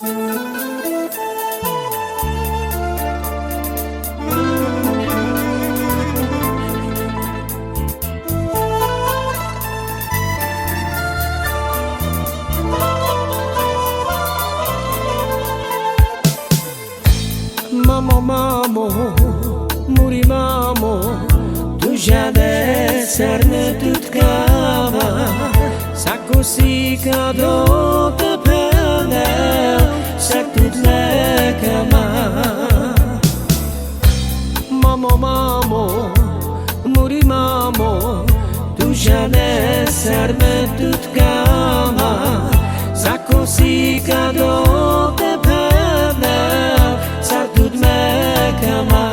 Mamo, mamo, muri mamo, tu já descer na tut cava, saco si cado te perdeu, sac tut le cama. Mamo, mamo, muri mamo, tu já descer na tut cava, saco si cado te perdeu, sac tut le cama.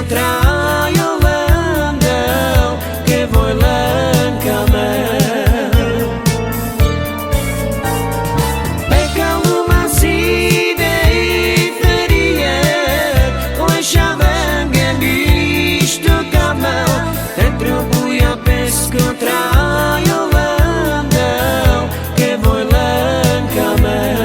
Traio landau que voi lancamel Peca uma side ferie Oi shavengen bisto camel Dentro buia pesco traio landau que voi lancamel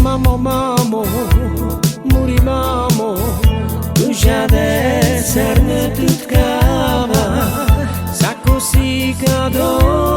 Mamo, mamo, muri mamo, tu já descer na tut cava, saco si cado